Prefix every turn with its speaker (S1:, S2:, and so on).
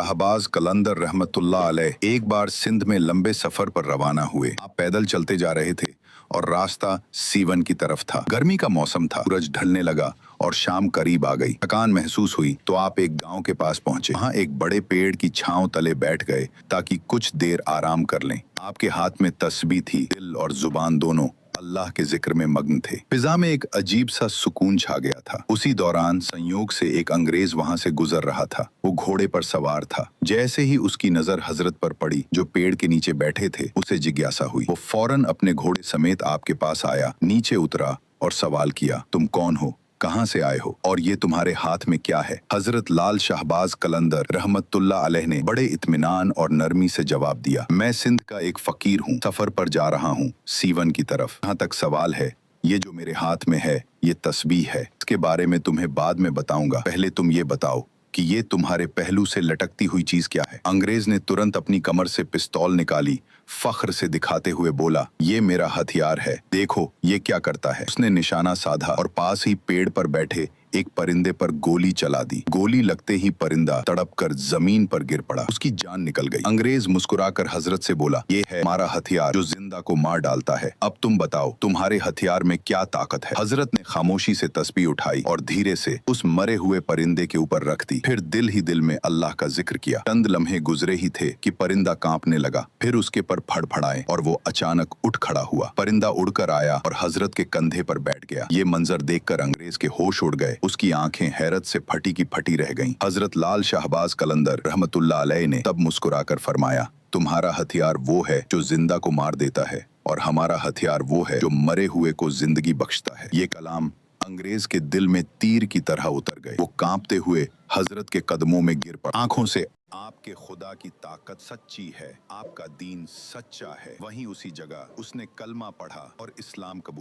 S1: शाहबाज कलंदर रहमतुल्लाह अलैह एक बार सिंध में लंबे सफर पर रवाना हुए। आप पैदल चलते जा रहे थे और रास्ता सीवन की तरफ था। गर्मी का मौसम था, सूरज ढलने लगा और शाम करीब आ गई। थकान महसूस हुई तो आप एक गांव के पास पहुंचे। वहां एक बड़े पेड़ की छांव तले बैठ गए ताकि कुछ देर आराम कर लें। आपके हाथ में तस्बीह थी, दिल और जुबान दोनों अल्लाह के जिक्र में मग्न थे। फिजा में एक अजीब सा सुकून छा गया था। उसी दौरान संयोग से एक अंग्रेज वहां से गुजर रहा था। वो घोड़े पर सवार था। जैसे ही उसकी नजर हजरत पर पड़ी जो पेड़ के नीचे बैठे थे, उसे जिज्ञासा हुई। वो फौरन अपने घोड़े समेत आपके पास आया, नीचे उतरा और सवाल किया, तुम कौन हो, कहां से आए हो और ये तुम्हारे हाथ में क्या है? हजरत लाल शाहबाज कलंदर रहमतुल्लाह अलैह ने बड़े इत्मीनान और नरमी से जवाब दिया, मैं सिंध का एक फकीर हूँ, सफर पर जा रहा हूँ सीवन की तरफ। जहाँ तक सवाल है, ये जो मेरे हाथ में है ये तस्बीह है। इसके बारे में तुम्हें बाद में बताऊंगा। पहले तुम ये बताओ कि ये तुम्हारे पहलू से लटकती हुई चीज क्या है? अंग्रेज ने तुरंत अपनी कमर से पिस्तौल निकाली, फख्र से दिखाते हुए बोला, ये मेरा हथियार है, देखो ये क्या करता है। उसने निशाना साधा और पास ही पेड़ पर बैठे एक परिंदे पर गोली चला दी। गोली लगते ही परिंदा तड़प कर जमीन पर गिर पड़ा, उसकी जान निकल गई। अंग्रेज मुस्कुराकर हजरत से बोला, ये है हमारा हथियार जो जिंदा को मार डालता है। अब तुम बताओ तुम्हारे हथियार में क्या ताकत है? हजरत ने खामोशी से तस्बीह उठाई और धीरे से उस मरे हुए परिंदे के ऊपर रख दी। फिर दिल ही दिल में अल्लाह का जिक्र किया। चंद लम्हे गुजरे ही थे कि परिंदा कांपने लगा, फिर उसके पर फड़फड़ाए और वो अचानक उठ खड़ा हुआ। परिंदा उड़कर आया और हजरत के कंधे पर बैठ गया। ये मंजर देखकर अंग्रेज के होश उड़ गए। उसकी आंखें हैरत से फटी की फटी रह गईं। हजरत लाल शाहबाज कलंदर रहमतुल्लाह अलैह ने तब मुस्कुराकर फरमाया, तुम्हारा हथियार वो है जो जिंदा को मार देता है और हमारा हथियार वो है जो मरे हुए को जिंदगी बख्शता है। ये कलाम अंग्रेज के दिल में तीर की तरह उतर गए। वो कांपते हुए हजरत के कदमों में गिर पड़ा, आंखों से, आपके खुदा की ताकत सच्ची है, आपका दीन सच्चा है। वहीं उसी जगह उसने कलमा पढ़ा और इस्लाम कबूल